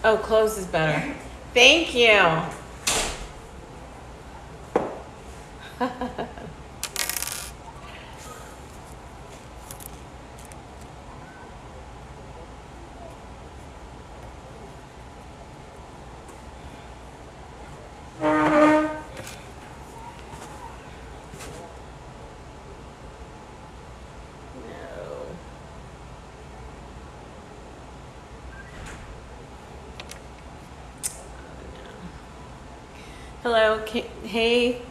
Oh, closed is better. Thank you. No. Hello. Hey.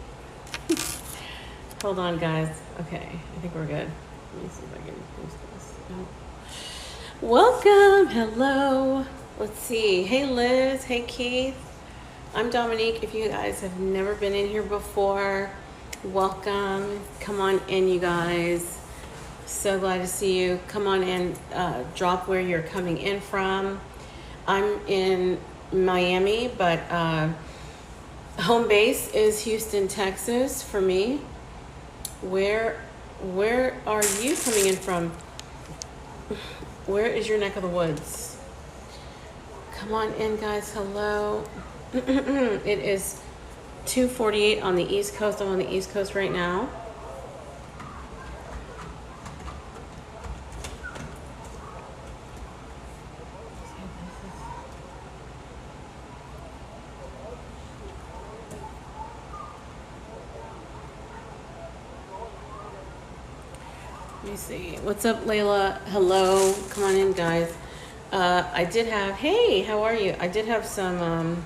Hold on, guys. Okay, I think we're good. Let me see if I can post this. No. Welcome. Hello. Let's see. Hey, Liz. Hey, Keith. I'm Dominique. If you guys have never been in here before, welcome. Come on in, you guys. So glad to see you. Come on in. Drop where you're coming in from. I'm in Miami, but home base is Houston, Texas for me. Where are you coming in from? Where is your neck of the woods? Come on in, guys. Hello. It is 2:48 on the East Coast. I'm on the East Coast right now. Let me see. What's up, Layla? Hello. Come on in, guys. I did have, hey, how are you? I did have some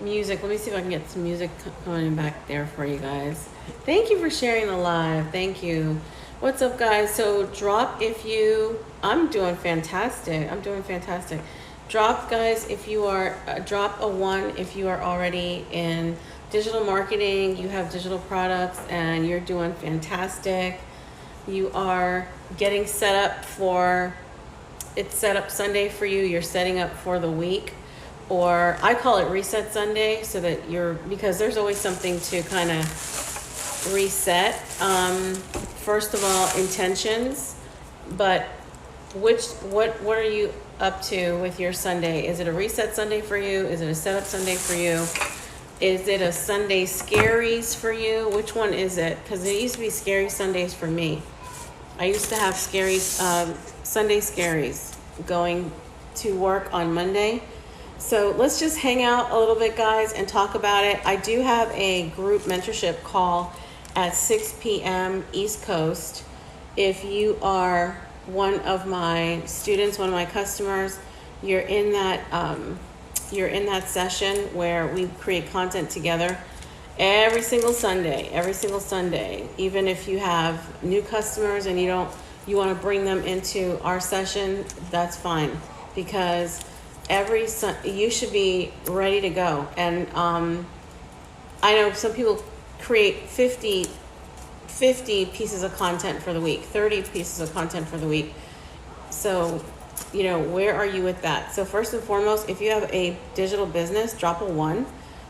music. Let me see if I can get some music coming in back there for you guys. Thank you for sharing the live. Thank you. What's up, guys? So drop if you, I'm doing fantastic. I'm doing fantastic. Drop, guys, if you are, drop a 1 if you are already in digital marketing, you have digital products, and you're doing fantastic. You are getting set up for, it's set up Sunday for you. You're setting up for the week, or I call it reset Sunday, so that because there's always something to kind of reset. First of all, intentions, but what are you up to with your Sunday? Is it a reset Sunday for you? Is it a setup Sunday for you? Is it a Sunday scaries for you? Which one is it? Because there used to be scary Sundays for me. I used to have Sunday scaries going to work on Monday. So let's just hang out a little bit, guys, and talk about it. I do have a group mentorship call at 6 p.m. East Coast. If you are one of my students, one of my customers, you're in that session where we create content together every single Sunday, even if you have new customers and you want to bring them into our session, that's fine, because you should be ready to go. And I know some people create 50 pieces of content for the week, 30 pieces of content for the week. So, where are you with that? So first and foremost, if you have a digital business, drop a 1,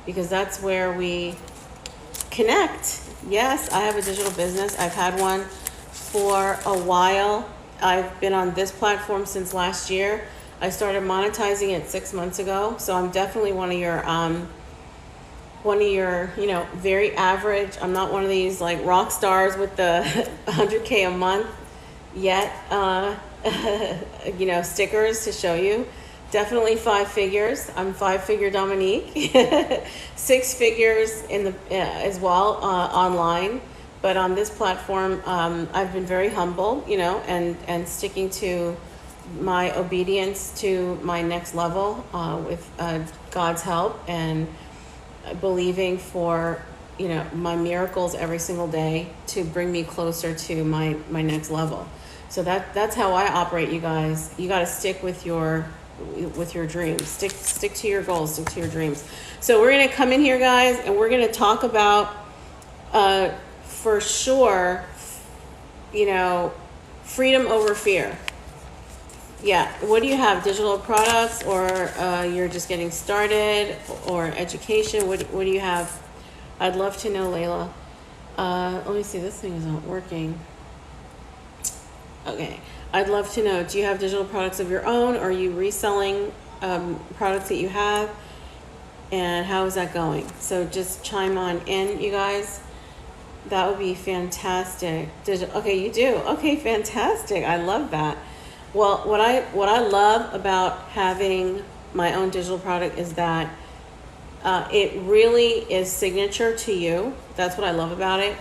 because that's where we connect. Yes, I have a digital business. I've had one for a while. I've been on this platform since last year. I started monetizing it 6 months ago. So I'm definitely one of your, very average. I'm not one of these like rock stars with the 100K a month yet, stickers to show you. Definitely 5 figures. I'm 5-figure Dominique. 6 figures in the as well online. But on this platform, I've been very humble, and sticking to my obedience to my next level with God's help, and believing for my miracles every single day to bring me closer to my next level. So that's how I operate, you guys. You got to stick with your dreams. Stick to your goals, stick to your dreams. So we're going to come in here, guys, and we're going to talk about for sure, freedom over fear. Yeah, what do you have? Digital products, or you're just getting started, or education? What do you have? I'd love to know, Layla. Let me see, this thing is not working. Okay, I'd love to know, do you have digital products of your own, or are you reselling products that you have, and how is that going? So just chime on in, you guys. That would be fantastic. Okay, you do. Okay, fantastic. I love that. Well, what I love about having my own digital product is that it really is signature to you. That's what I love about it.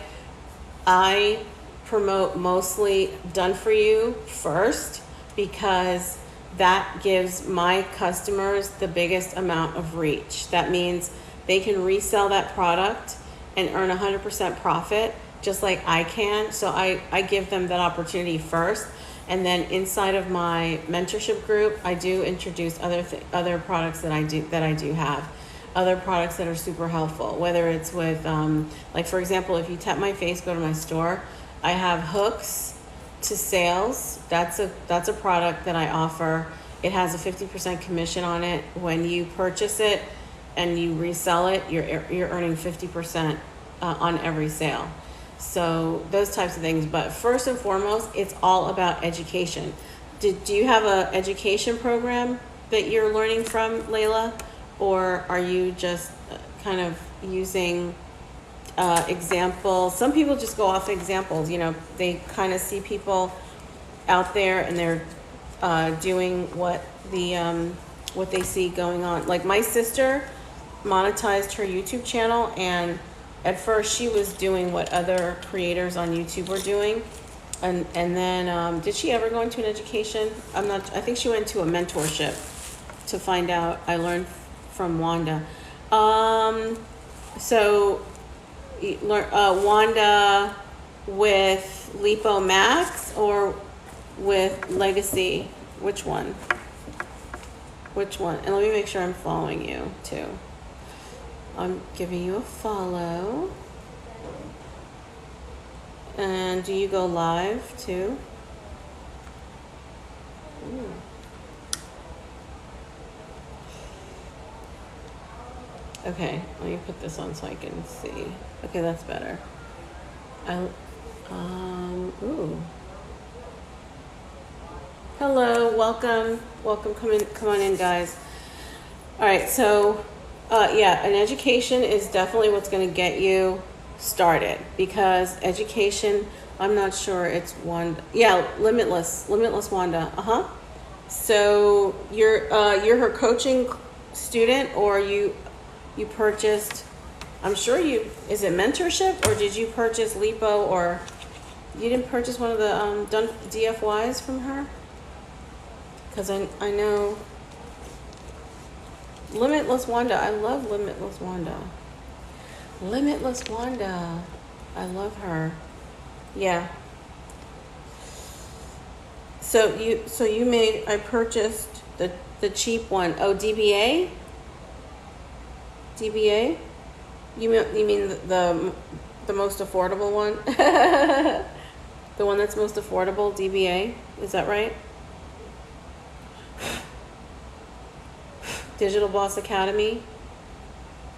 I promote mostly done for you first because that gives my customers the biggest amount of reach. That means they can resell that product and earn 100% profit just like I can. So I give them that opportunity first. And then inside of my mentorship group, I do introduce other products that I do have. Other products that are super helpful, whether it's with, like for example, if you tap my face, go to my store, I have hooks to sales. That's a product that I offer. It has a 50% commission on it. When you purchase it and you resell it, you're earning 50% on every sale. So those types of things. But first and foremost, it's all about education. Do you have an education program that you're learning from, Layla? Or are you just kind of using examples? Some people just go off examples. You know, they kind of see people out there and they're doing what they see going on. Like my sister monetized her YouTube channel, and at first she was doing what other creators on YouTube were doing. And then did she ever go into an education? I think she went to a mentorship to find out. I learned from Wanda. So Wanda with Lipo Max or with Legacy? Which one? And let me make sure I'm following you too. I'm giving you a follow. And do you go live too? Ooh. Okay, let me put this on so I can see. Okay, that's better. Ooh. Hello, welcome, come on in, guys. All right, so, yeah, an education is definitely what's going to get you started, because education, I'm not sure it's Wanda. Yeah, Limitless Wanda. So you're her coaching student, or you purchased, I'm sure is it mentorship, or did you purchase Lipo, or you didn't purchase one of the DFYs from her? Because I know Limitless Wanda. I love Limitless Wanda. I love her. Yeah. So I purchased the cheap one. Oh, DBA? DBA? You mean the most affordable one? The one that's most affordable, DBA? Is that right? Digital Boss Academy?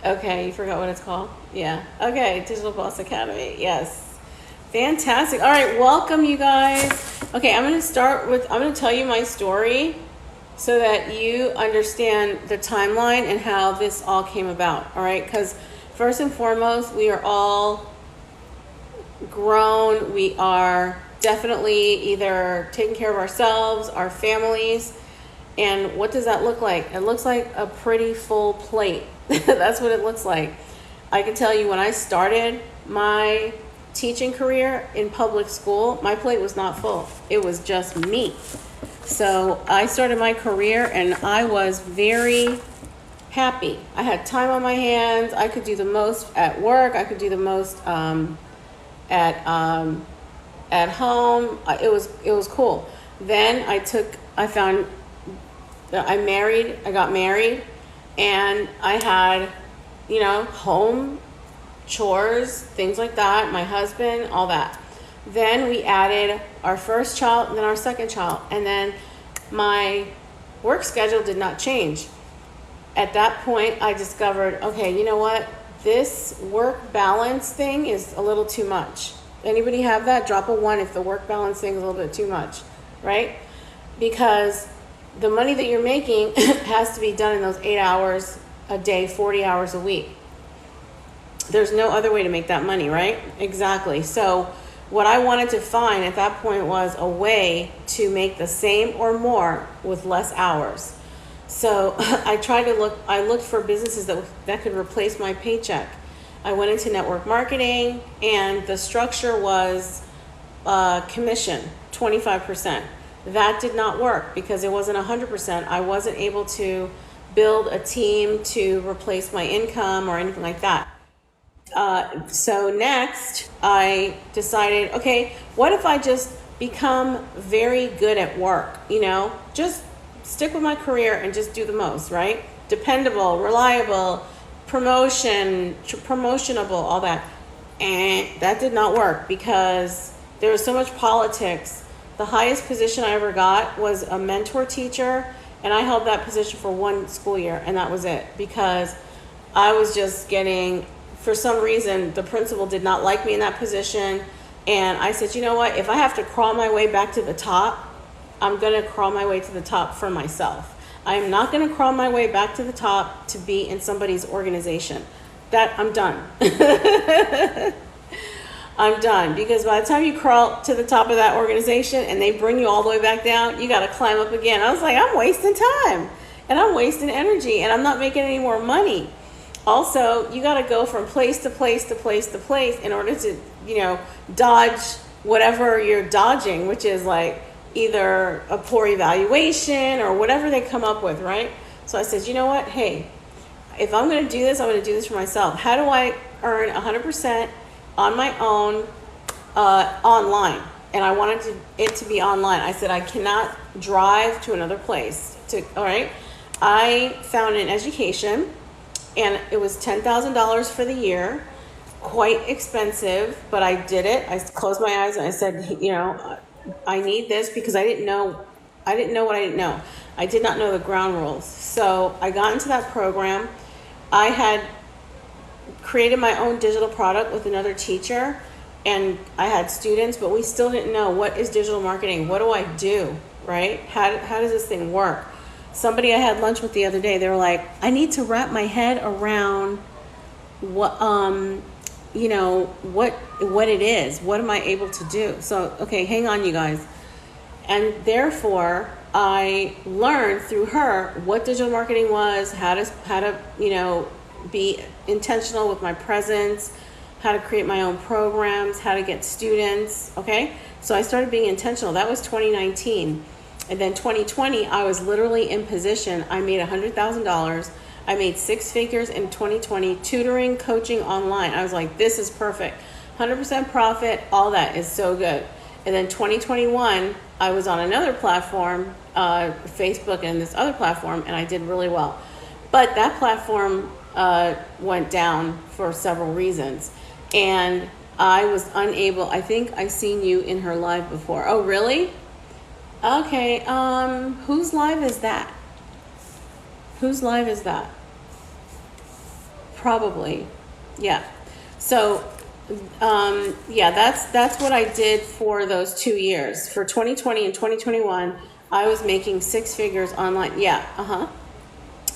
Okay, you forgot what it's called? Yeah. Okay, Digital Boss Academy. Yes. Fantastic. All right, welcome you guys. Okay, I'm going to tell you my story so that you understand the timeline and how this all came about. All right, because first and foremost, we are all grown. We are definitely either taking care of ourselves, our families. And what does that look like? It looks like a pretty full plate. That's what it looks like. I can tell you, when I started my teaching career in public school, my plate was not full. It was just me. So I started my career and I was very happy. I had time on my hands. I could do the most at work. I could do the most at home. It was cool. Then I got married, and I had, home chores, things like that, my husband, all that. Then we added our first child and then our second child. And then my work schedule did not change. At that point, I discovered, okay, you know what? This work balance thing is a little too much. Anybody have that? Drop a 1 if the work balance thing is a little bit too much, right? Because the money that you're making has to be done in those 8 hours a day, 40 hours a week. There's no other way to make that money, right? Exactly. So what I wanted to find at that point was a way to make the same or more with less hours. So I looked for businesses that could replace my paycheck. I went into network marketing, and the structure was commission, 25%. That did not work because it wasn't 100%. I wasn't able to build a team to replace my income or anything like that. So next, I decided, okay, what if I just become very good at work? Just stick with my career and just do the most, right? Dependable, reliable, promotionable, all that. And that did not work because there was so much politics. The highest position I ever got was a mentor teacher, and I held that position for 1 school year, and that was it, because I was just getting, for some reason, the principal did not like me in that position, and I said, you know what, if I have to crawl my way back to the top, I'm going to crawl my way to the top for myself. I am not going to crawl my way back to the top to be in somebody's organization. That, I'm done. I'm done, because by the time you crawl to the top of that organization and they bring you all the way back down, you got to climb up again. I was like, I'm wasting time and I'm wasting energy and I'm not making any more money. Also, you got to go from place to place to place to place in order to, dodge whatever you're dodging, which is like either a poor evaluation or whatever they come up with, right? So I said, you know what? Hey, if I'm going to do this, I'm going to do this for myself. How do I earn 100% on my own online? And I wanted it to be online. I said, I cannot drive to another place. All right. I found an education, and it was $10,000 for the year. Quite expensive, but I did it. I closed my eyes and I said, I need this, because I didn't know what I didn't know. I did not know the ground rules. So I got into that program. I had created my own digital product with another teacher, and I had students, but we still didn't know, what is digital marketing? What do I do, right? How does this thing work? Somebody I had lunch with the other day, they were like, I need to wrap my head around what it is. What am I able to do? So, okay, hang on, you guys. And therefore, I learned through her what digital marketing was, how to be intentional with my presence, how to create my own programs, how to get students. Okay, so I started being intentional. That was 2019. And then 2020, I was literally in position. I made $100,000. I made 6 figures in 2020, tutoring, coaching online. I was like, this is perfect. 100% profit, all that is so good. And then 2021, I was on another platform, Facebook and this other platform, and I did really well. But that platform went down for several reasons. And I was unable, I think I seen you in her live before. Oh, really? Okay, whose live is that? Whose live is that? Probably, yeah. So, yeah, that's what I did for those 2 years. For 2020 and 2021, I was making 6 figures online. Yeah,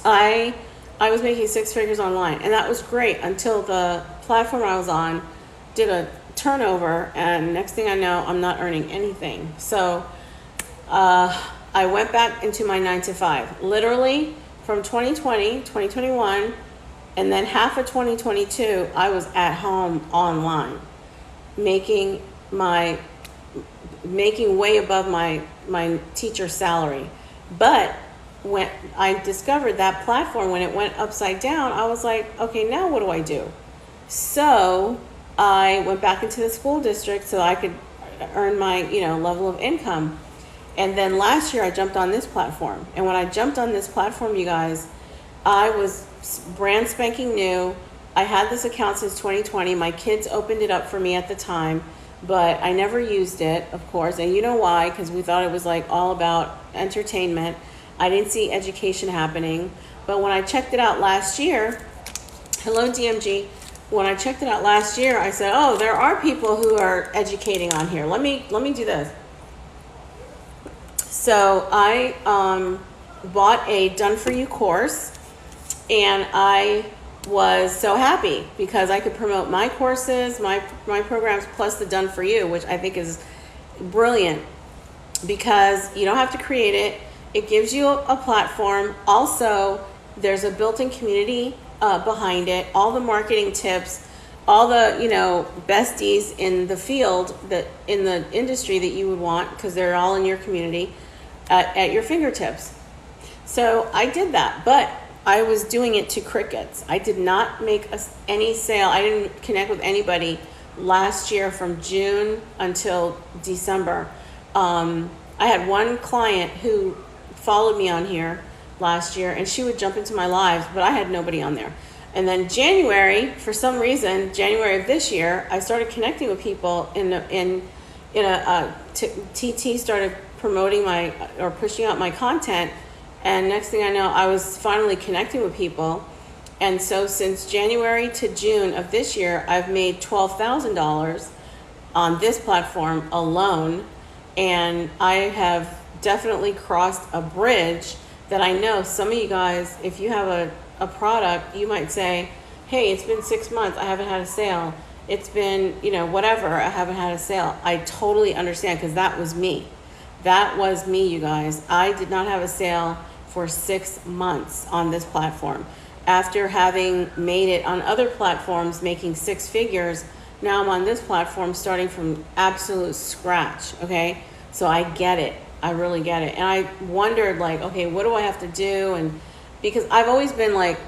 I was making 6 figures online, and that was great until the platform I was on did a turnover, and next thing I know, I'm not earning anything. So, I went back into my 9-to-5. Literally, from 2020, 2021, and then half of 2022, I was at home online, making way above my teacher salary. But when I discovered that platform, when it went upside down, I was like, okay, now what do I do? So I went back into the school district so I could earn my level of income. And then last year I jumped on this platform. And when I jumped on this platform, you guys, I was brand spanking new. I had this account since 2020. My kids opened it up for me at the time, but I never used it, of course. And you know why? Because we thought it was like all about entertainment. I didn't see education happening. But when I checked it out last year, hello DMG. When I checked it out last year, I said, oh, there are people who are educating on here. Let me do this. So I bought a done for you course, and I was so happy because I could promote my courses, my programs, plus the done for you, which I think is brilliant because you don't have to create it. It gives you a platform. Also, there's a built-in community behind it. All the marketing tips, all the besties in the field, that in the industry that you would want, because they're all in your community at your fingertips. So I did that, but I was doing it to crickets. I did not make any sale. I didn't connect with anybody last year from June until December. I had one client who followed me on here last year, and she would jump into my lives, but I had nobody on there. And then January, for some reason, January of this year, I started connecting with people TT started promoting or pushing out my content. And next thing I know, I was finally connecting with people. And so since January to June of this year, I've made $12,000 on this platform alone. And I have definitely crossed a bridge that I know some of you guys, if you have a product, you might say, hey, it's been 6 months, I haven't had a sale. It's been, whatever, I haven't had a sale. I totally understand, because that was me. That was me, you guys. I did not have a sale for 6 months on this platform. After having made it on other platforms, making 6 figures, now I'm on this platform starting from absolute scratch, okay? So I get it. I really get it. And I wondered, like, okay, what do I have to do? And because I've always been like,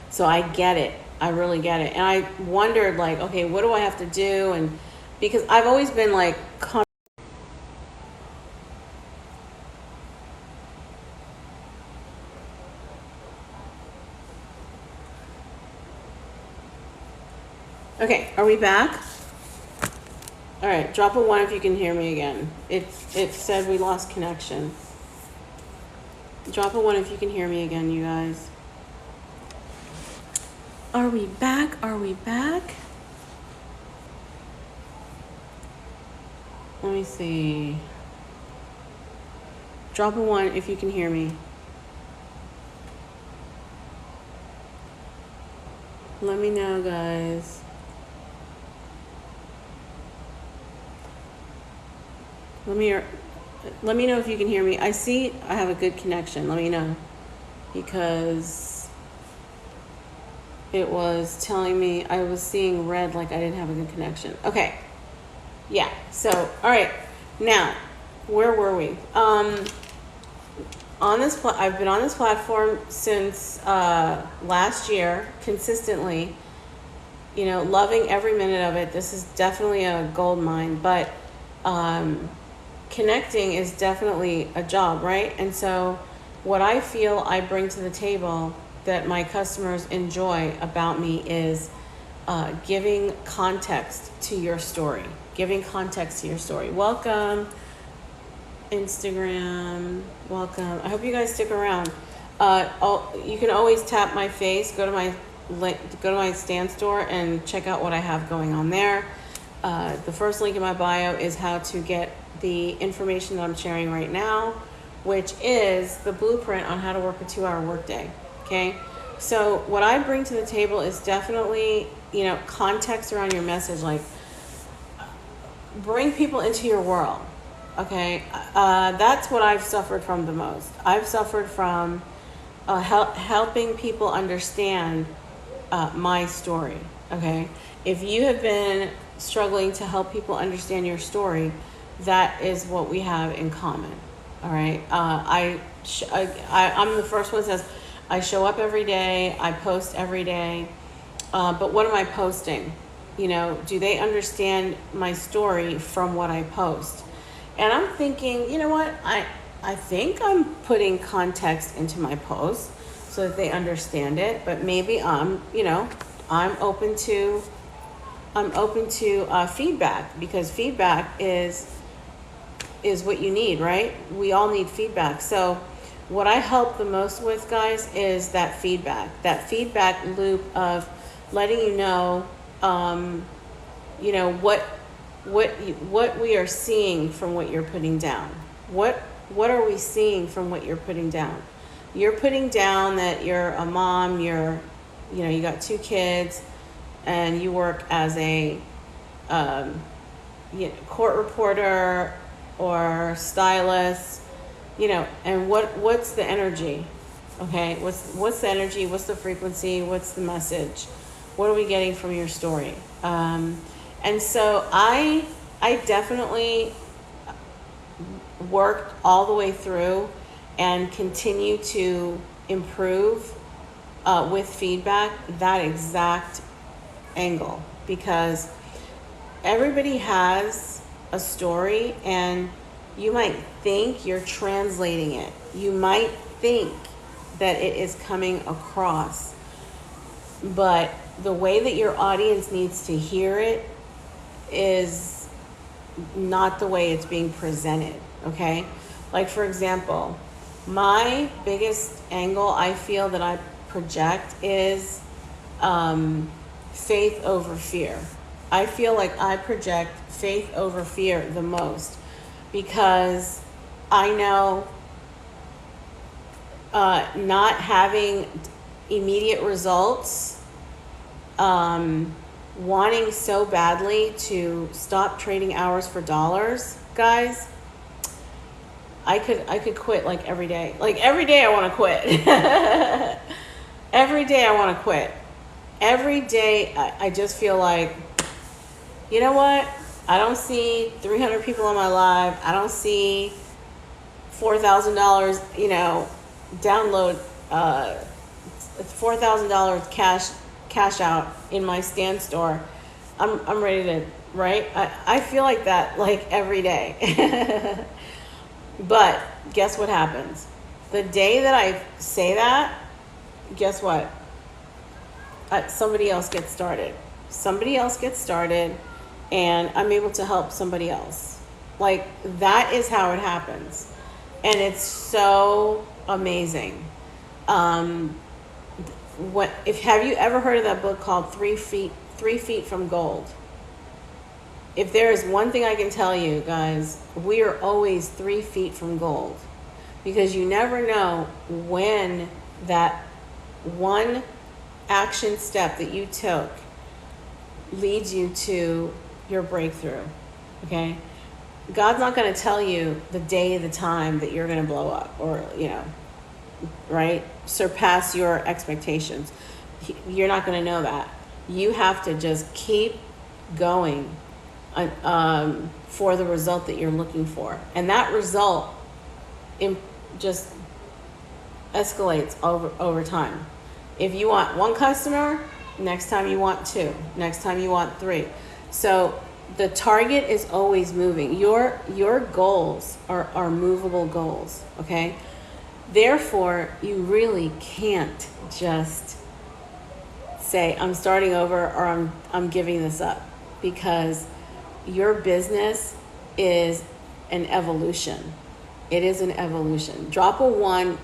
so I get it. I really get it. And I wondered, like, okay, what do I have to do? And because I've always been like, okay, are we back? All right, drop a 1 if you can hear me again. It said we lost connection. Drop a 1 if you can hear me again, you guys. Are we back? Are we back? Let me see. Drop a 1 if you can hear me. Let me know, guys. Let me know if you can hear me. I see I have a good connection. Let me know, because it was telling me I was seeing red, like I didn't have a good connection. Okay. Yeah. So, all right. Now, where were we? I've been on this platform since last year, consistently. Loving every minute of it. This is definitely a gold mine, but connecting is definitely a job, right? And so what I feel I bring to the table that my customers enjoy about me is giving context to your story. Giving context to your story. Welcome, Instagram. Welcome. I hope you guys stick around. You can always tap my face, go to my Stan store and check out what I have going on there. The first link in my bio is how to get the information that I'm sharing right now, which is the blueprint on how to work a 2-hour workday. Okay. So what I bring to the table is definitely, context around your message, like bring people into your world. Okay. That's what I've suffered from the most. I've suffered from helping people understand my story. Okay. If you have been struggling to help people understand your story, that is what we have in common. All right. I'm the first one that says I show up every day. I post every day. But what am I posting? Do they understand my story from what I post? And I'm thinking, you know what? I think I'm putting context into my post so that they understand it. But maybe I'm open to feedback, because feedback is what you need, right? We all need feedback. So what I help the most with, guys, is that feedback loop of letting you know, what we are seeing from what you're putting down. What what are we seeing from what you're putting down? You're putting down that you're a mom, you got 2 kids, and you work as a court reporter or stylist, and what's the energy? Okay, what's the energy? What's the frequency? What's the message? What are we getting from your story? And so I definitely worked all the way through and continue to improve with feedback that exact angle, because everybody has a story, and you might think you're translating it. You might think that it is coming across, but the way that your audience needs to hear it is not the way it's being presented, okay? Like, for example, my biggest angle I feel that I project is faith over fear. I feel like I project faith over fear the most, because I know not having immediate results, wanting so badly to stop trading hours for dollars, guys, I could quit like every day. Like every day I want to quit. Every day I want to quit. Every day I just feel like, you know what? I don't see 300 people on my live. I don't see $4,000, download, $4,000 cash out in my stand store. I'm ready to, right? I feel like that like every day. But guess what happens? The day that I say that, guess what? Somebody else gets started. Somebody else gets started, and I'm able to help somebody else. Like, that is how it happens. And it's so amazing. Have you ever heard of that book called 3 Feet from Gold? If there is one thing I can tell you, guys, we are always 3 feet from gold, because you never know when that one action step that you took leads you to your breakthrough. Okay? God's not going to tell you the day, the time that you're going to blow up, or, right? Surpass your expectations. You're not going to know that. You have to just keep going for the result that you're looking for. And that result just escalates over time. If you want 1 customer, next time you want 2, next time you want 3. So the target is always moving. Your goals are movable goals, okay? Therefore, you really can't just say, I'm starting over, or I'm giving this up, because your business is an evolution. It is an evolution. Drop a 1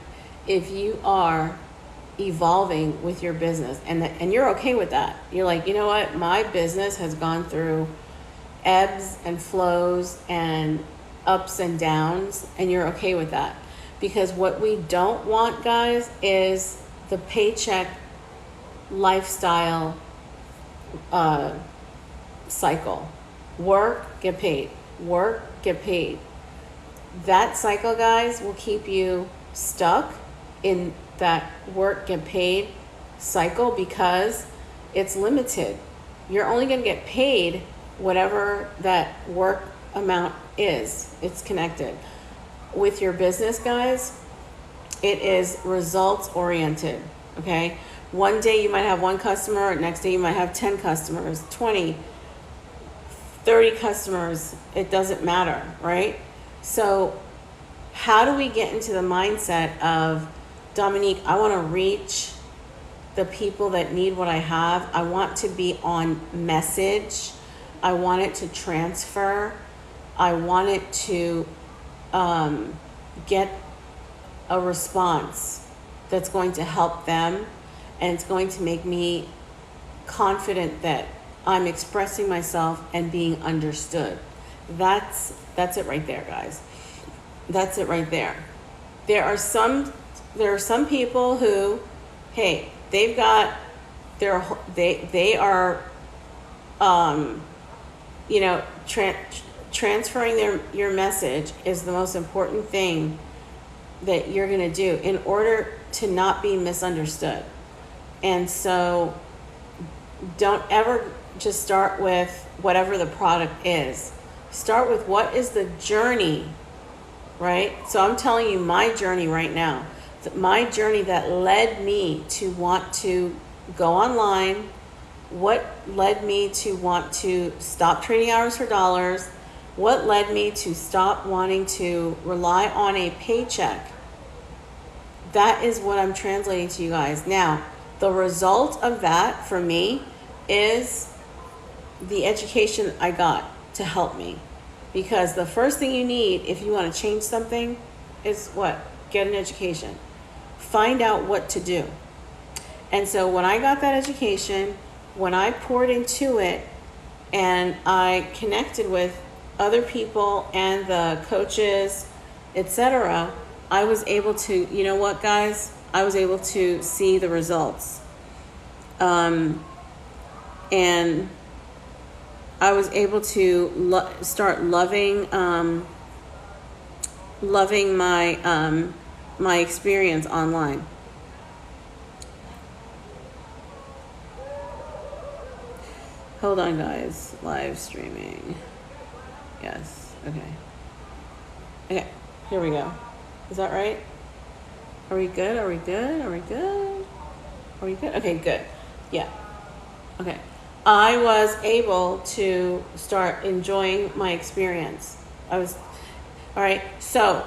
if you are evolving with your business, and you're okay with that. You're like, you know what? My business has gone through ebbs and flows and ups and downs, and you're okay with that. Because what we don't want, guys, is the paycheck lifestyle cycle. Work, get paid. Work, get paid. That cycle, guys, will keep you stuck in that work, get paid cycle, because it's limited. You're only going to get paid whatever that work amount is. It's connected. With your business, guys, it is results oriented. Okay? One day you might have 1 customer, next day you might have 10 customers, 20, 30 customers. It doesn't matter, right? So how do we get into the mindset of, Dominique, I want to reach the people that need what I have. I want to be on message. I want it to transfer. I want it to get a response that's going to help them, and it's going to make me confident that I'm expressing myself and being understood. That's it right there, guys. That's it right there. There are some people who, hey, they've got they are you know, transferring your message is the most important thing that you're going to do in order to not be misunderstood. And so don't ever just start with whatever the product is. Start with what is the journey, right? So I'm telling you my journey right now. My journey that led me to want to go online, what led me to want to stop trading hours for dollars, what led me to stop wanting to rely on a paycheck. That is what I'm translating to you guys. Now, the result of that for me is the education I got to help me. Because the first thing you need if you want to change something is what? Get an education. Find out what to do. And so when I got that education, when I poured into it and I connected with other people and the coaches, etc., I was able to, you know what, guys? I was able to see the results. And I was able to start loving my my experience online. Hold on, guys. Live streaming. Yes. Okay. Okay. Here we go. Is that right? Are we good? Are we good? Are we good? Are we good? Okay, good. Yeah. Okay. I was able to start enjoying my experience. All right. So,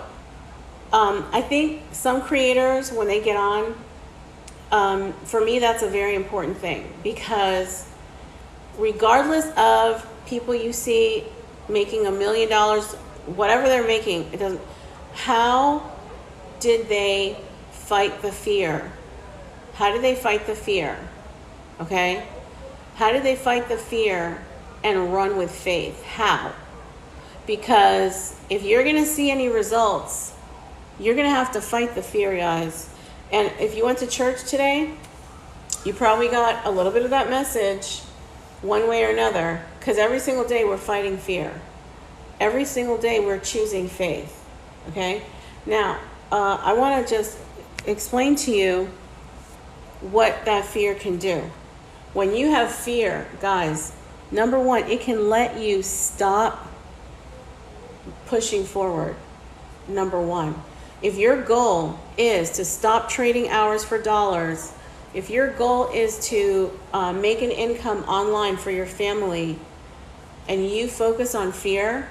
I think some creators, when they get on, for me, that's a very important thing, because regardless of people you see making $1 million, whatever they're making, it doesn't. How did they fight the fear? How did they fight the fear? Okay? How did they fight the fear and run with faith? How? Because if you're going to see any results, you're going to have to fight the fear, guys. And if you went to church today, you probably got a little bit of that message one way or another, because every single day we're fighting fear. Every single day we're choosing faith. Okay? Now, I want to just explain to you what that fear can do. When you have fear, guys, number one, it can let you stop pushing forward. Number one. If your goal is to stop trading hours for dollars, if your goal is to make an income online for your family, and you focus on fear,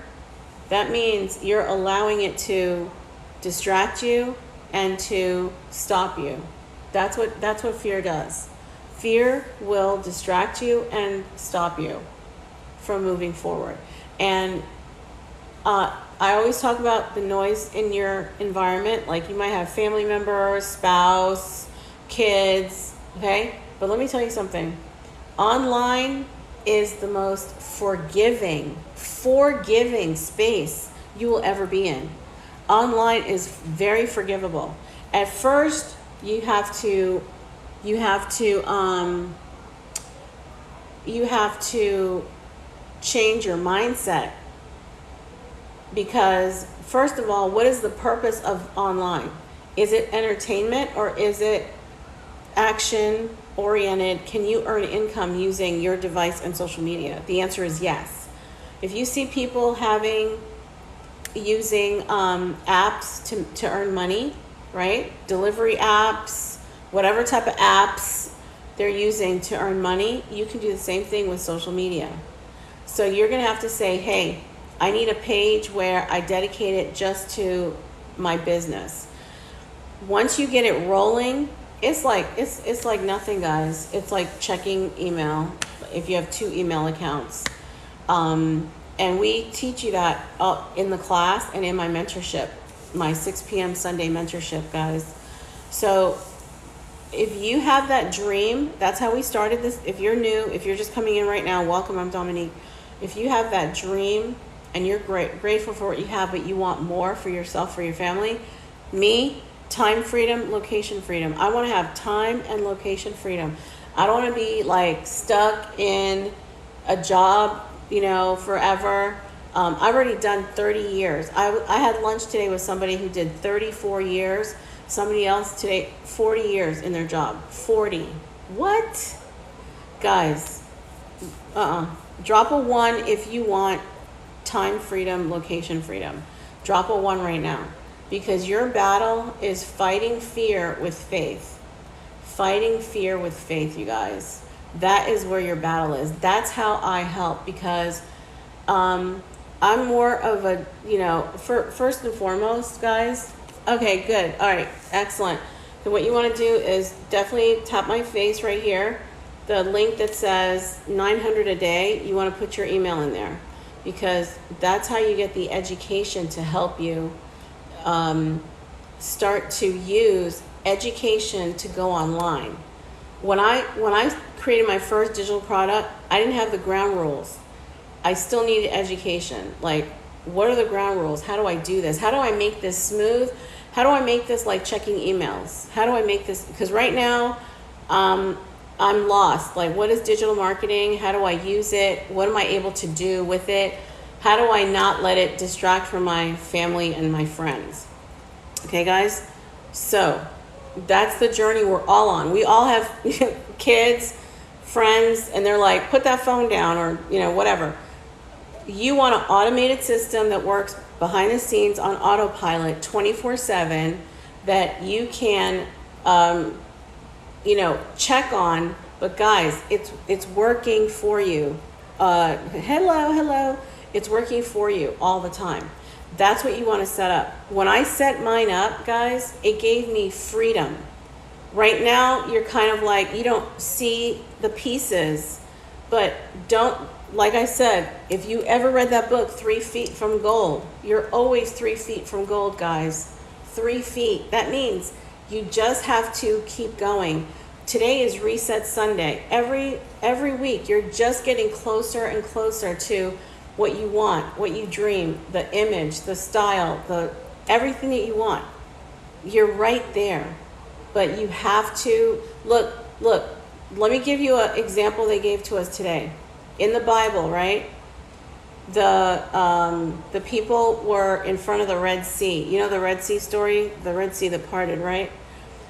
that means you're allowing it to distract you and to stop you. That's what fear does. Fear will distract you and stop you from moving forward. And I always talk about the noise in your environment. Like, you might have family members, spouse, kids, okay? But let me tell you something. Online is the most forgiving space you will ever be in. Online is very forgivable. At first, you have to change your mindset, because first of all, what is the purpose of online? Is it entertainment or is it action oriented? Can you earn income using your device and social media? The answer is yes. If you see people using apps to earn money, right? Delivery apps, whatever type of apps they're using to earn money, you can do the same thing with social media. So you're going to have to say, hey, I need a page where I dedicate it just to my business. Once you get it rolling, it's like nothing, guys. It's like checking email if you have 2 email accounts. And we teach you that in the class and in my mentorship, my 6 p.m. Sunday mentorship, guys. So if you have that dream, that's how we started this. If you're new, if you're just coming in right now, welcome, I'm Dominique. If you have that dream and you're grateful for what you have, but you want more for yourself, for your family. Me, time freedom, location freedom. I want to have time and location freedom. I don't want to be like stuck in a job, forever. I've already done 30 years. I had lunch today with somebody who did 34 years. Somebody else today, 40 years in their job. 40. What? Guys, drop a 1 if you want time freedom, location freedom. Drop a 1 right now. Because your battle is fighting fear with faith. Fighting fear with faith, you guys. That is where your battle is. That's how I help, because I'm more of a, first and foremost, guys. Okay, good. All right, excellent. So what you want to do is definitely tap my face right here. The link that says 900 a day, you want to put your email in there, because that's how you get the education to help you start to use education to go online. When I created my first digital product, I didn't have the ground rules. I still needed education. Like, what are the ground rules? How do I do this? How do I make this smooth? How do I make this like checking emails? How do I make this? Because right now, I'm lost. Like, what is digital marketing? How do I use it? What am I able to do with it? How do I not let it distract from my family and my friends? Okay, guys? So that's the journey we're all on. We all have kids, friends, and they're like, put that phone down, or, whatever. You want an automated system that works behind the scenes on autopilot 24/7 that you can, check on. But guys, it's working for you. Hello. It's working for you all the time. That's what you want to set up. When I set mine up, guys, it gave me freedom. Right now, you're kind of like, you don't see the pieces, but like I said, if you ever read that book, 3 Feet from Gold, you're always 3 feet from gold, guys. 3 feet. That means you just have to keep going. Today is Reset Sunday. Every week, you're just getting closer and closer to what you want, what you dream, the image, the style, everything that you want. You're right there. But you have to look, let me give you an example they gave to us today. In the Bible, right? The people were in front of the Red Sea. You know the Red Sea story? The Red Sea that parted, right?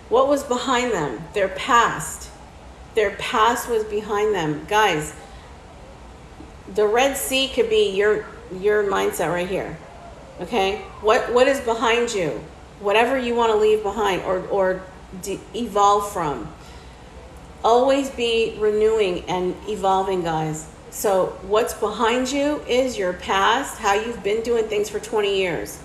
What was behind them? Their past. Their past was behind them. Guys, the Red Sea could be your mindset right here. Okay? What is behind you? Whatever you want to leave behind or evolve from. Always be renewing and evolving, guys. So what's behind you is your past, how you've been doing things for 20 years.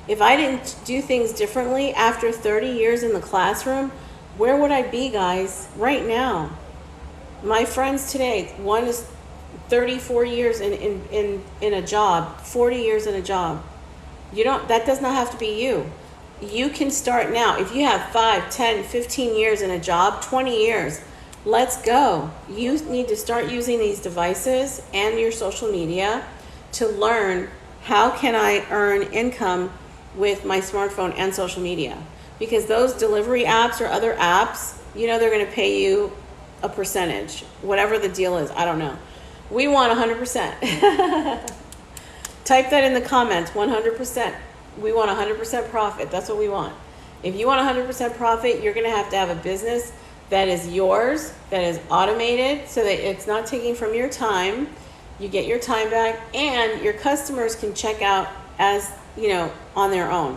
If I didn't do things differently after 30 years in the classroom, where would I be, guys, right now? My friends today, one is 34 years in a job, 40 years in a job. That does not have to be you. You can start now. If you have 5, 10, 15 years in a job, 20 years, let's go. You need to start using these devices and your social media to learn how can I earn income with my smartphone and social media. Because those delivery apps or other apps, they're going to pay you a percentage, whatever the deal is. I don't know. We want 100%. Type that in the comments, 100%. We want 100% profit. That's what we want. If you want 100% profit, you're going to have a business that is yours, that is automated, so that it's not taking from your time. You get your time back, and your customers can check out as, on their own.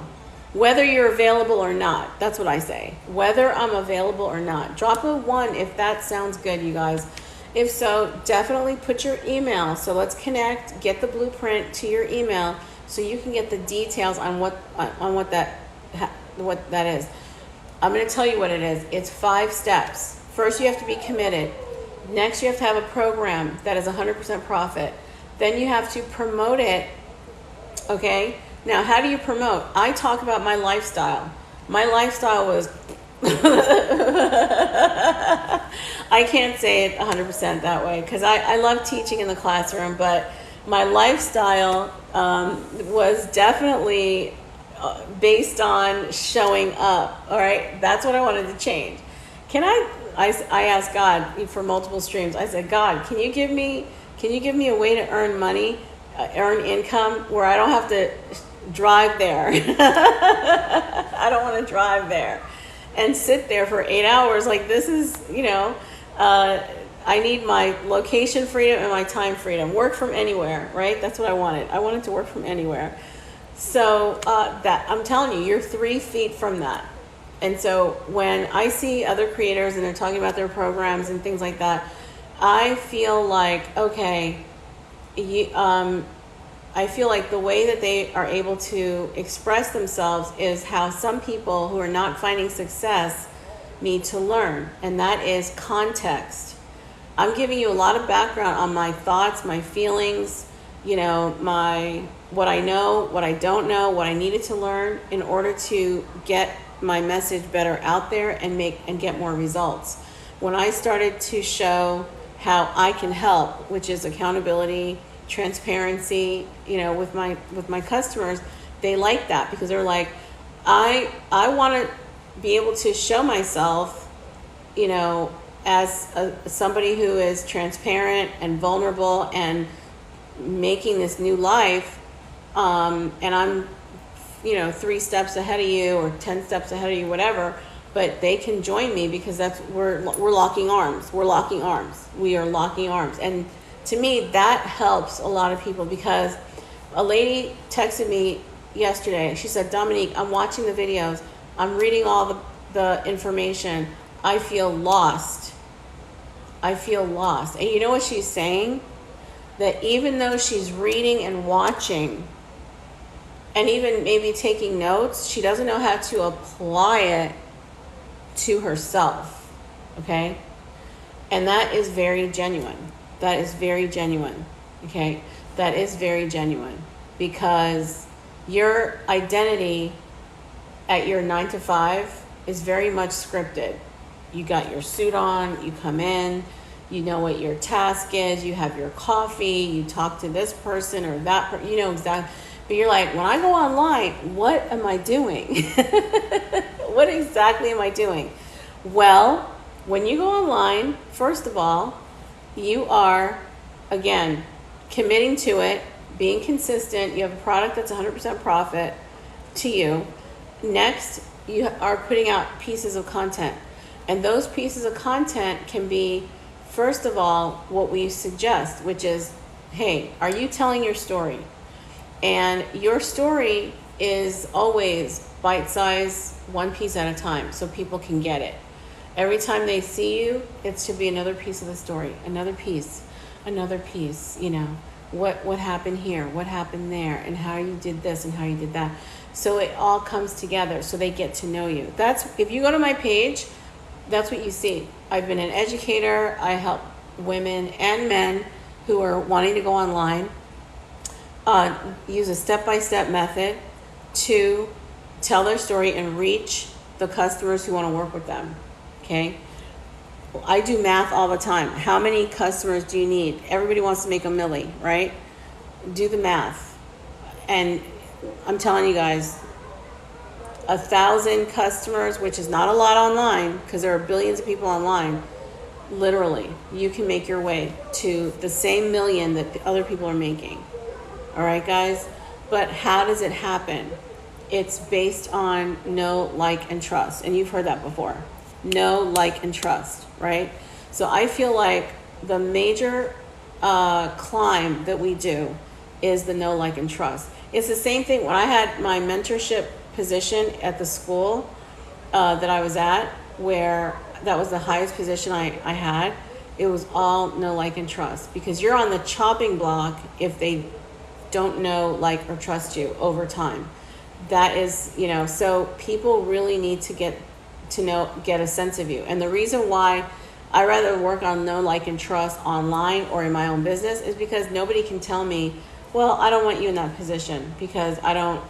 Whether you're available or not. That's what I say. Whether I'm available or not. Drop a 1 if that sounds good, you guys. If so, definitely put your email. So let's connect, get the blueprint to your email so you can get the details on what that is. I'm going to tell you what it is. It's 5 steps. First, you have to be committed. Next, you have to have a program that is 100% profit. Then you have to promote it. Okay? Now, how do you promote? I talk about my lifestyle. My lifestyle was I can't say it 100% that way because I love teaching in the classroom, but my lifestyle was definitely based on showing up. All right, that's what I wanted to change. Can I asked God for multiple streams. I said, God, can you give me a way to earn money, earn income where I don't have to drive there? I don't want to drive there and sit there for 8 hours. Like, this is, I need my location freedom and my time freedom. Work from anywhere, right? That's what I wanted. I wanted to work from anywhere. So that I'm telling you, you're 3 feet from that. And so when I see other creators and they're talking about their programs and things like that, I feel like, okay, I feel like the way that they are able to express themselves is how some people who are not finding success need to learn, and that is context. I'm giving you a lot of background on my thoughts, my feelings, what I know, what I don't know, what I needed to learn in order to get my message better out there and get more results. When I started to show how I can help, which is accountability, transparency, with my customers, they like that because they're like, I want to be able to show myself, as somebody who is transparent and vulnerable and making this new life, and I'm 3 steps ahead of you or 10 steps ahead of you, whatever, but they can join me because we're locking arms. We are locking arms. And to me, that helps a lot of people because a lady texted me yesterday. She said, Dominique, I'm watching the videos. I'm reading all the information. I feel lost. And you know what she's saying? That even though she's reading and watching and even maybe taking notes, she doesn't know how to apply it to herself, okay? And that is very genuine. Okay? That is very genuine because your identity at your 9 to 5 is very much scripted. You got your suit on, you come in, you know what your task is, you have your coffee, you talk to this person or that person, exactly. But you're like, when I go online, what am I doing? What exactly am I doing? Well, when you go online, first of all, you are, again, committing to it, being consistent. You have a product that's 100% profit to you. Next, you are putting out pieces of content. And those pieces of content can be, first of all, what we suggest, which is, hey, are you telling your story? And your story is always bite-sized, 1 piece at a time, so people can get it. Every time they see you, it should be another piece of the story, another piece, what happened here, what happened there, and how you did this and how you did that. So it all comes together so they get to know you. If you go to my page, that's what you see. I've been an educator. I help women and men who are wanting to go online use a step-by-step method to tell their story and reach the customers who want to work with them, okay? I do math all the time. How many customers do you need? Everybody wants to make a milli, right? Do the math. And I'm telling you guys, 1,000 customers, which is not a lot online because there are billions of people online, literally, you can make your way to the same million that the other people are making. All right, guys? But how does it happen? It's based on know, like, and trust. And you've heard that before. Know, like, and trust, right? So I feel like the major climb that we do is the know, like, and trust. It's the same thing when I had my mentorship position at the school that I was at, where that was the highest position I had. It was all know, like, and trust, because you're on the chopping block if they don't know, like, or trust you over time. That is, so people really need to get a sense of you. And the reason why I rather work on know, like, and trust online or in my own business is because nobody can tell me, well, I don't want you in that position because I don't,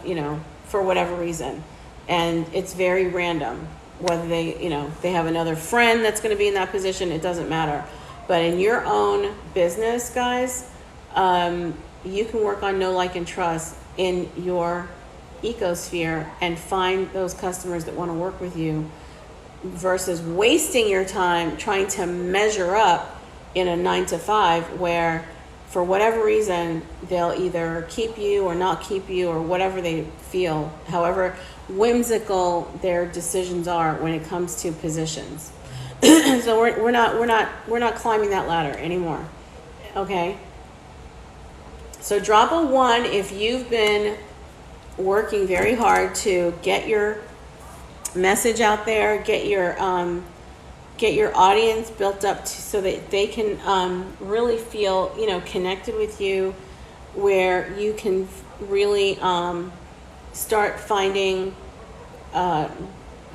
for whatever reason. And it's very random whether they have another friend that's going to be in that position. It doesn't matter. But in your own business, guys, you can work on know, like, and trust in your ecosphere and find those customers that want to work with you versus wasting your time trying to measure up in a 9 to 5 where for whatever reason they'll either keep you or not keep you or whatever they feel, however whimsical their decisions are when it comes to positions. So we're not climbing that ladder anymore. Okay? So drop a 1 if you've been working very hard to get your message out there, get your audience built up so that they can really feel, connected with you, where you can really start finding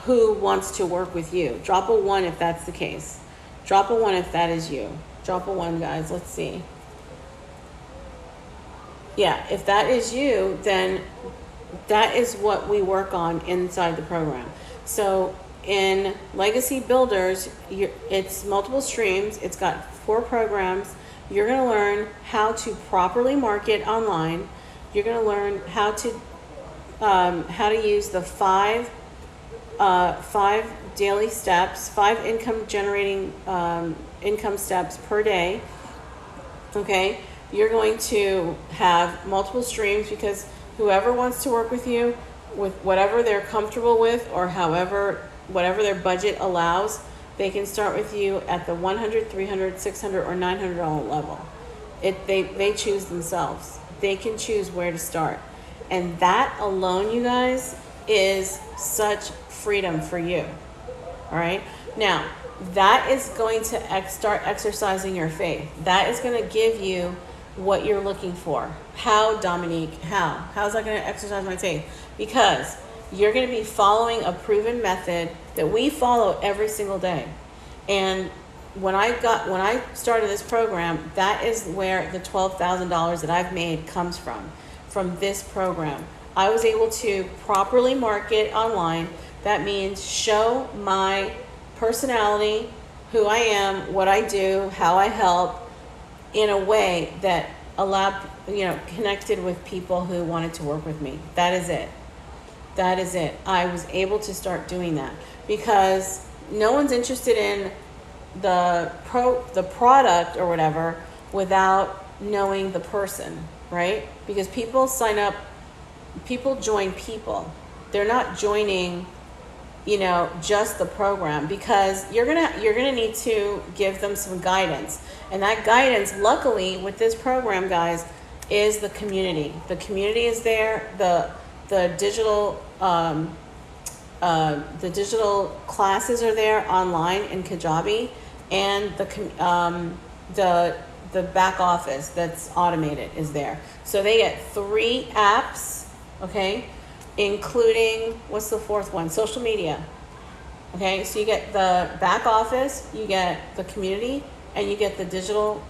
who wants to work with you. Drop a 1 if that's the case. Drop a 1 if that is you. Drop a 1, guys. Let's see. Yeah, if that is you, then that is what we work on inside the program. So in Legacy Builders, it's multiple streams. It's got 4 programs. You're going to learn how to properly market online. You're going to learn how to use the 5 daily steps, 5 income generating income steps per day. Okay, you're going to have multiple streams because whoever wants to work with you with whatever they're comfortable with or whatever their budget allows, they can start with you at the $100, $300, $600, or $900 level. They choose themselves. They can choose where to start. And that alone, you guys, is such freedom for you. All right? Now, that is going to start exercising your faith. That is going to give you what you're looking for. How, Dominique? How? How is that going to exercise my faith? Because you're going to be following a proven method that we follow every single day. And when I started this program, that is where the $12,000 that I've made comes from this program. I was able to properly market online. That means show my personality, who I am, what I do, how I help, in a way that allowed, connected with people who wanted to work with me. That is it. That is it. I was able to start doing that because no one's interested in the product or whatever without knowing the person, right? Because people sign up, people join people. They're not joining, just the program, because you're gonna need to give them some guidance. And that guidance, luckily, with this program, guys, is the community. The community is there. The digital classes are there online in Kajabi, and the back office that's automated is there. So they get 3 apps, okay, including, what's the 4th one? Social media. Okay, so you get the back office, you get the community, and you get the digital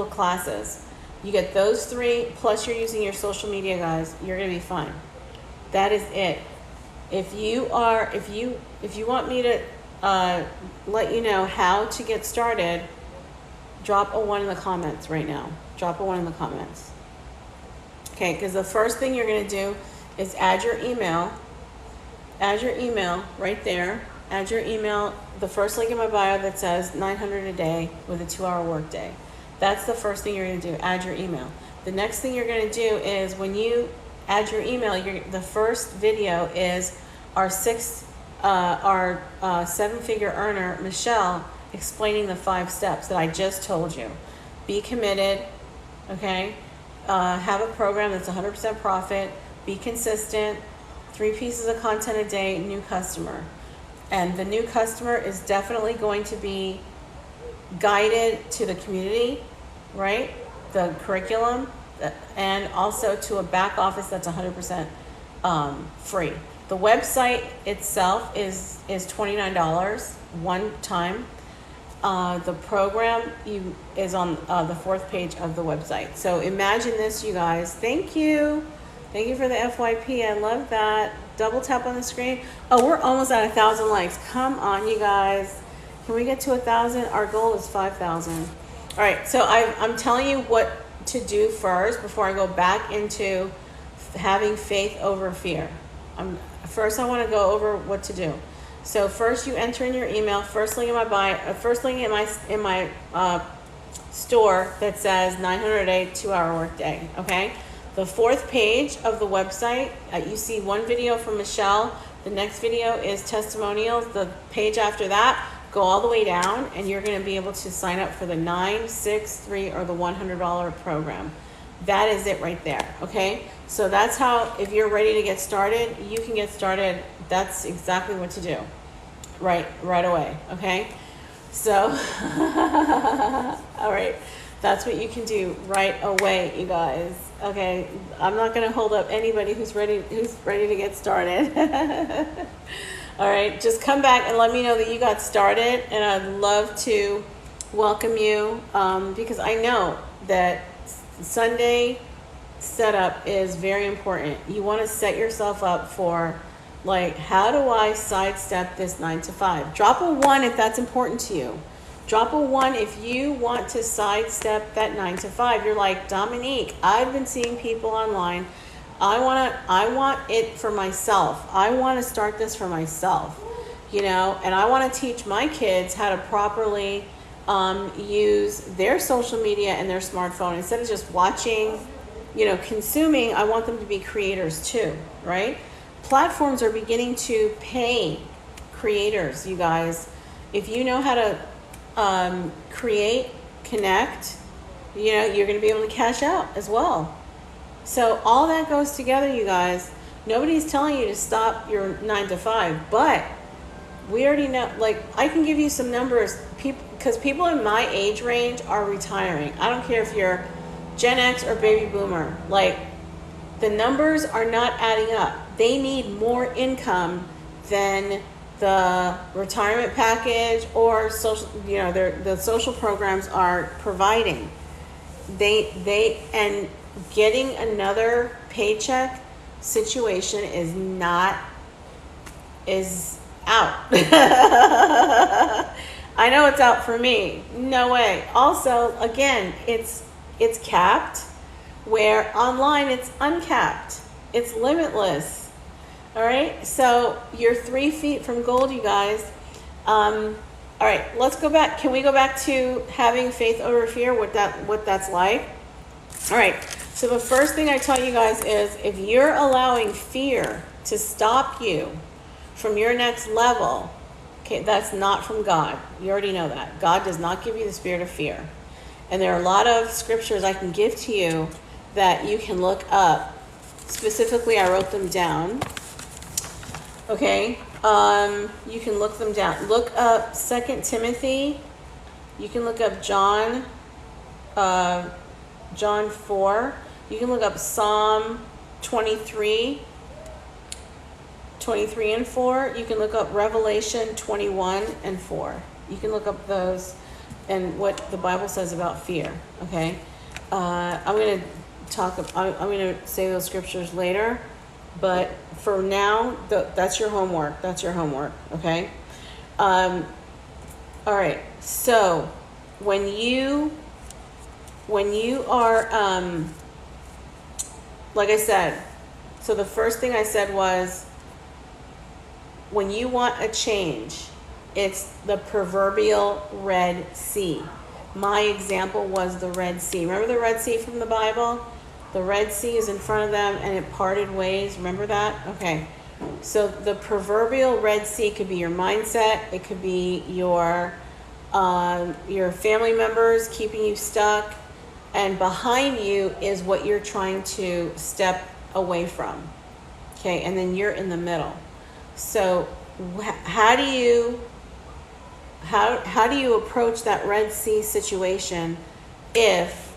classes. You get those 3, plus you're using your social media, guys. You're gonna be fine. That is it. If you want me to let you know how to get started, drop a 1 in the comments right now. Drop a 1 in the comments. Okay, because the first thing you're gonna do is add your email. Add your email right there. Add your email, the first link in my bio that says 900 a day with a 2-hour work day. That's the first thing you're going to do, add your email. The next thing you're going to do is when you add your email, the first video is our 7-figure earner, Michelle, explaining the 5 steps that I just told you. Be committed, okay? Have a program that's 100% profit. Be consistent. 3 pieces of content a day, new customer. And the new customer is definitely going to be guided to the community, right? The curriculum, and also to a back office that's 100% free. The website itself is $29 one time. The program is on the 4th page of the website. So imagine this, you guys. Thank you. Thank you for the FYP. I love that. Double tap on the screen. Oh, we're almost at 1,000 likes. Come on, you guys. Can we get to 1,000? Our goal is 5,000. All right, so I'm telling you what to do first before I go back into having faith over fear. First, I want to go over what to do. So first, you enter in your email. First link in my first link in my store that says 900 a day, 2-hour workday. Okay. The fourth page of the website, you see one video from Michelle. The next video is testimonials. The page after that, go all the way down, and you're going to be able to sign up for the 9, 6, 3, or the $100 program. That is it right there. Okay. So that's how, if you're ready to get started, you can get started. That's exactly what to do. Right away. Okay. So, all right. That's what you can do right away, you guys. Okay. I'm not going to hold up anybody who's ready to get started. All right. Just come back and let me know that you got started, and I'd love to welcome you because I know that Sunday setup is very important. You want to set yourself up for, like, how do I sidestep this 9 to 5? Drop a 1 if that's important to you. Drop a 1 if you want to sidestep that 9 to 5. You're like, Dominique, I've been seeing people online. I want it for myself. I want to start this for myself, and I want to teach my kids how to properly use their social media and their smartphone instead of just watching, consuming. I want them to be creators too, right? Platforms are beginning to pay creators, you guys. If you know how to create, connect, you're going to be able to cash out as well. So all that goes together, you guys. Nobody's telling you to stop your 9 to 5, but we already know, like, I can give you some numbers, because people in my age range are retiring. I don't care if you're Gen X or baby boomer. Like, the numbers are not adding up. They need more income than the retirement package or social, the social programs are providing. And getting another paycheck situation is out. I know it's out for me. No way. Also, again, it's capped, where online it's uncapped. It's limitless. All right. So you're 3 feet from gold, you guys. All right. Let's go back. Can we go back to having faith over fear? What that's like? All right. So the first thing I tell you guys is, if you're allowing fear to stop you from your next level, okay, that's not from God. You already know that. God does not give you the spirit of fear. And there are a lot of scriptures I can give to you that you can look up. Specifically, I wrote them down. Okay. You can look them down. Look up 2 Timothy. You can look up John 4. You can look up Psalm 23 and 4. You can look up Revelation 21 and 4. You can look up those and what the Bible says about fear. Okay. I'm going to say those scriptures later, but for now, that's your homework. That's your homework. Okay. All right. So when you are, like I said, so the first thing I said was, when you want a change, it's the proverbial Red Sea. My example was the Red Sea. Remember the Red Sea from the Bible? The Red Sea is in front of them and it parted ways. Remember that? Okay. So the proverbial Red Sea could be your mindset. It could be your family members keeping you stuck. And behind you is what you're trying to step away from. Okay. And then you're in the middle. So how do you approach that Red Sea situation if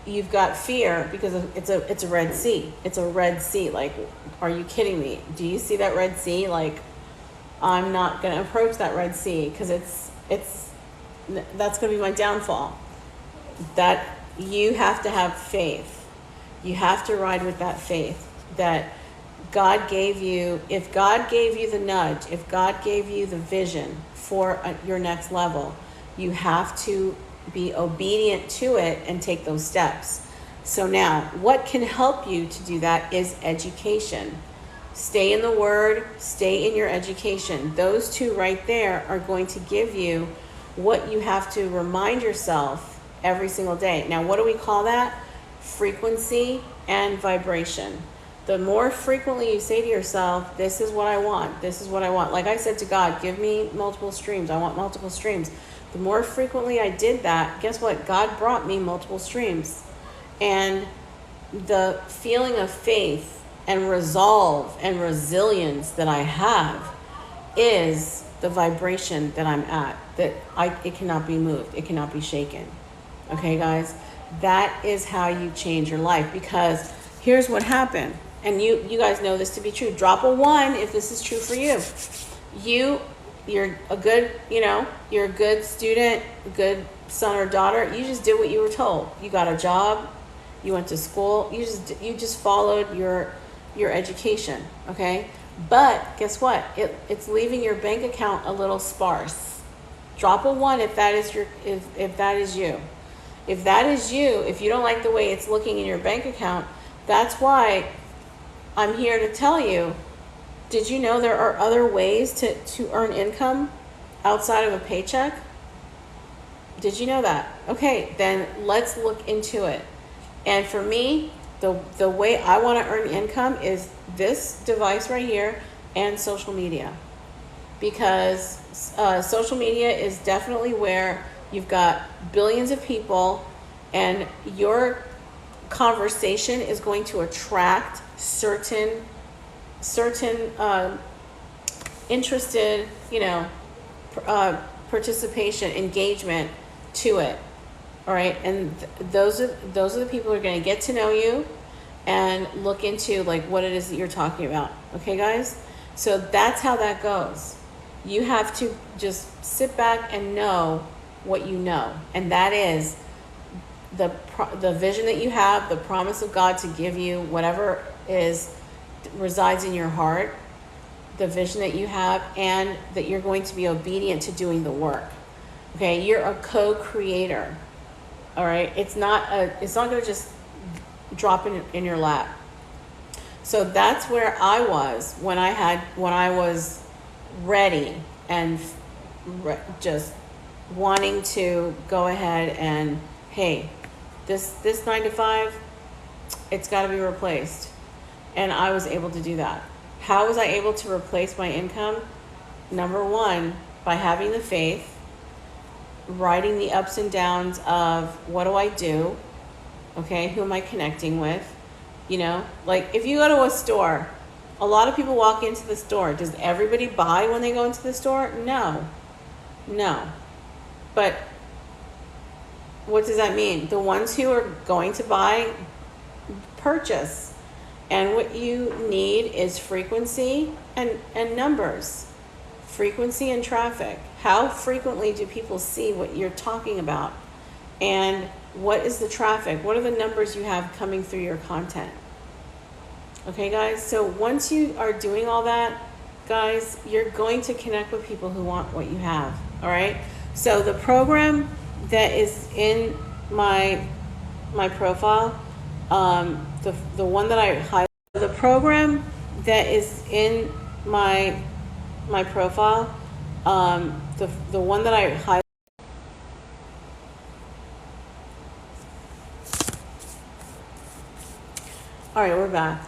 you've got fear? Because it's a Red Sea. It's a Red Sea. Like, are you kidding me? Do you see that Red Sea? Like, I'm not going to approach that Red Sea because that's going to be my downfall. That you have to have faith. You have to ride with that faith that God gave you. If God gave you the nudge, if God gave you the vision for your next level, you have to be obedient to it and take those steps. So now, what can help you to do that is education. Stay in the Word, stay in your education. Those two right there are going to give you what you have to remind yourself every single day. Now, what do we call that? Frequency and vibration. The more frequently you say to yourself, this is what I want, this is what I want. Like I said to God, give me multiple streams. I want multiple streams. The more frequently I did that, guess what? God brought me multiple streams. And the feeling of faith and resolve and resilience that I have is the vibration that I'm at, that it cannot be moved, it cannot be shaken. Okay, guys? That is how you change your life, because here's what happened. And you guys know this to be true. Drop a 1 if this is true for you. You're a good, you're a good student, a good son or daughter. You just did what you were told. You got a job, you went to school, you just followed your education, okay? But guess what? It's leaving your bank account a little sparse. Drop a 1 if that is if that is you. If that is you, if you don't like the way it's looking in your bank account, that's why I'm here to tell you, did you know there are other ways to earn income outside of a paycheck? Did you know that? Okay, then let's look into it. And for me, the way I want to earn income is this device right here and social media. Because social media is definitely where you've got billions of people, and your conversation is going to attract certain interested, participation, engagement to it. All right, and those are the people who are going to get to know you and look into like what it is that you're talking about. Okay, guys? So that's how that goes. You have to just sit back and know what you know, and that is the vision that you have, the promise of God to give you whatever resides in your heart, the vision that you have, and that you're going to be obedient to doing the work. Okay, you're a co-creator. All right, it's not going to just drop in your lap. So that's where I was when I was ready and just wanting to go ahead and, hey, this 9 to 5, it's got to be replaced. And I was able to do that. How was I able to replace my income? Number 1, by having the faith, writing the ups and downs of what do I do? Okay, who am I connecting with? Like if you go to a store, a lot of people walk into the store. Does everybody buy when they go into the store? No. But what does that mean? The ones who are going to buy, purchase. And what you need is frequency and numbers. Frequency and traffic. How frequently do people see what you're talking about? And what is the traffic? What are the numbers you have coming through your content? Okay, guys? So once you are doing all that, guys, you're going to connect with people who want what you have. All right? So the program that is in my profile, the one that I highlighted, the program that is in my profile, the one that I highlighted. All right, we're back.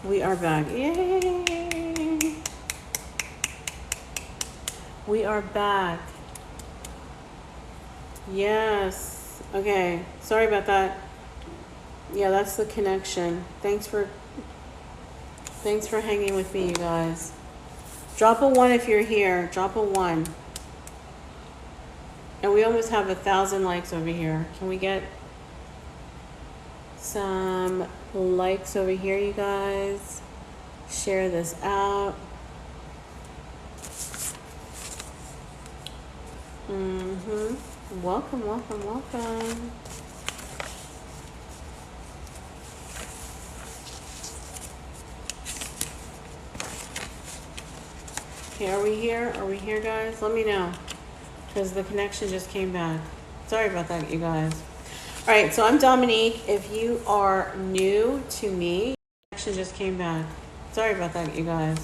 We are back. Yay! We are back. Yes. Okay. Sorry about that. Yeah, that's the connection. Thanks for hanging with me, you guys. Drop a 1 if you're here. Drop a 1. And we almost have 1,000 likes over here. Can we get some likes over here, you guys? Share this out. Welcome. Okay, are we here? Are we here, guys? Let me know, because the connection just came back. Sorry about that, you guys. All right, so I'm Dominique. If you are new to me, action just came back. Sorry about that, you guys.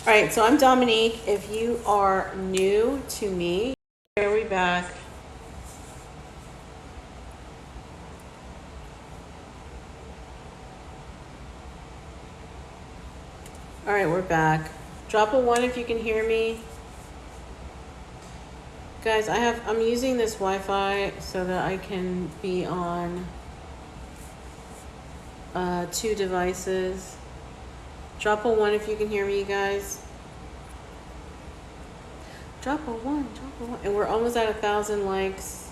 All right, so I'm Dominique. If you are new to me, are we back? All right, we're back. Drop a 1 if you can hear me. Guys, I'm using this Wi-Fi so that I can be on 2 devices. Drop a 1 if you can hear me, you guys. Drop a 1, drop a 1. And we're almost at 1,000 likes.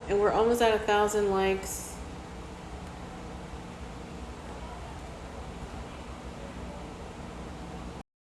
And we're almost at 1,000 likes.